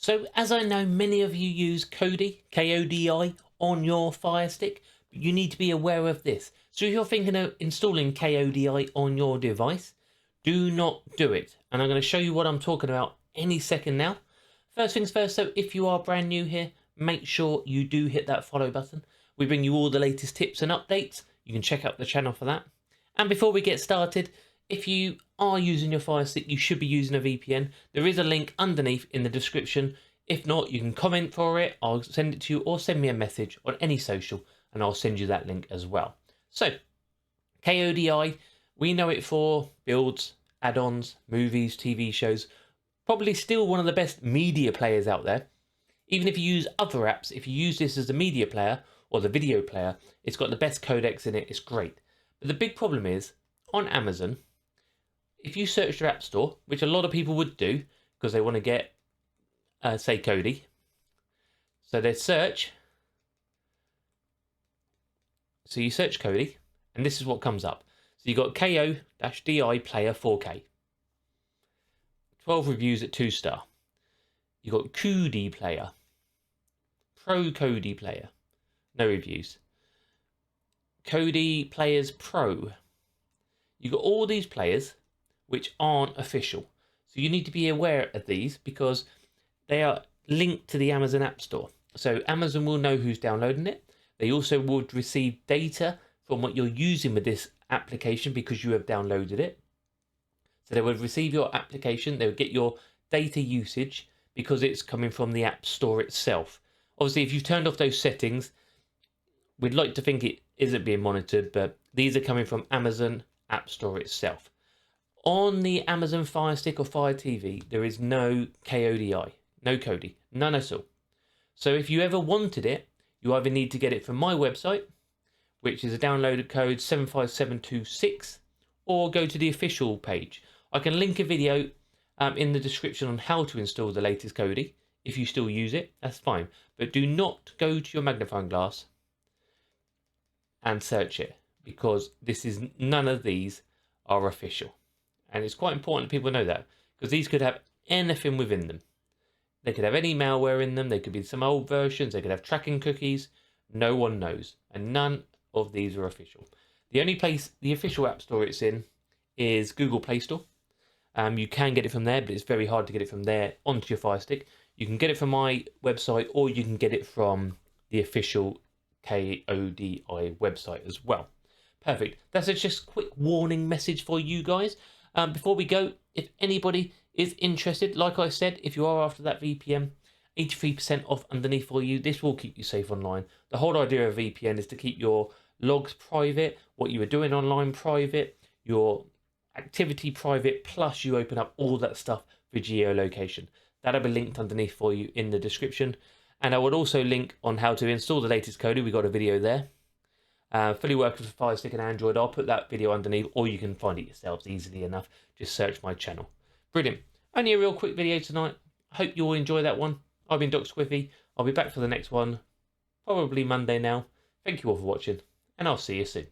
So as I know many of you use Kodi, K-O-D-I, on your Firestick, but you need to be aware of this. So if you're thinking of installing K-O-D-I on your device, do not do it. And I'm going to show you what I'm talking about any second now. First things first, so if you are brand new here, make sure you do hit that follow button. We bring you all the latest tips and updates. You can check out the channel for that. And before we get started, if you are using your Firestick, you should be using a VPN. There is a link underneath in the description. If not, you can comment for it. I'll send it to you or send me a message on any social and I'll send you that link as well. So, KODI, we know it for builds, add-ons, movies, TV shows. Probably still one of the best media players out there. Even if you use other apps, if you use this as a media player or the video player, it's got the best codecs in it. It's great. But the big problem is, on Amazon, if you search your app store, which a lot of people would do because they want to get, say, Kodi. So they search. So you search Kodi, and this is what comes up. So you got KO-DI player 4K. 12 reviews at 2-star. You got Kodi player. Pro Kodi player. No reviews. Kodi players pro. You got all these players which aren't official. So you need to be aware of these because they are linked to the Amazon App Store. So Amazon will know who's downloading it. They also would receive data from what you're using with this application because you have downloaded it. So they would receive your application. They would get your data usage because it's coming from the App Store itself. Obviously, if you've turned off those settings, we'd like to think it isn't being monitored, but these are coming from Amazon App Store itself. On the Amazon Fire Stick or Fire TV, there is no KODI, no Kodi, none at all. So if you ever wanted it, you either need to get it from my website, which is a downloaded code 75726, or go to the official page. I can link a video in the description on how to install the latest Kodi. If you still use it, that's fine. But do not go to your magnifying glass and search it, because none of these are official. And it's quite important people know that, because these could have anything within them. They could have any malware in them. They could be some old versions. They could have tracking cookies. No one knows. And none of these are official. The only place the official app store it's in is Google Play Store. You can get it from there, but it's very hard to get it from there onto your Fire Stick. You can get it from my website, or you can get it from the official KODI website as well. Perfect. That's just a quick warning message for you guys. Before we go, if anybody is interested, like I said, if you are after that VPN, 83% off underneath for you. This will keep you safe online. The whole idea of VPN is to keep your logs private, what you are doing online private, your activity private, plus you open up all that stuff for geolocation. That'll be linked underneath for you in the description. And I would also link on how to install the latest Kodi. We got a video there. Fully working for Fire Stick and Android. I'll put that video underneath, or you can find it yourselves easily enough. Just search my channel. Brilliant. Only a real quick video tonight. Hope you all enjoy that one. I've been Dr. Squiffy. I'll be back for the next one, probably Monday now. Thank you all for watching, and I'll see you soon.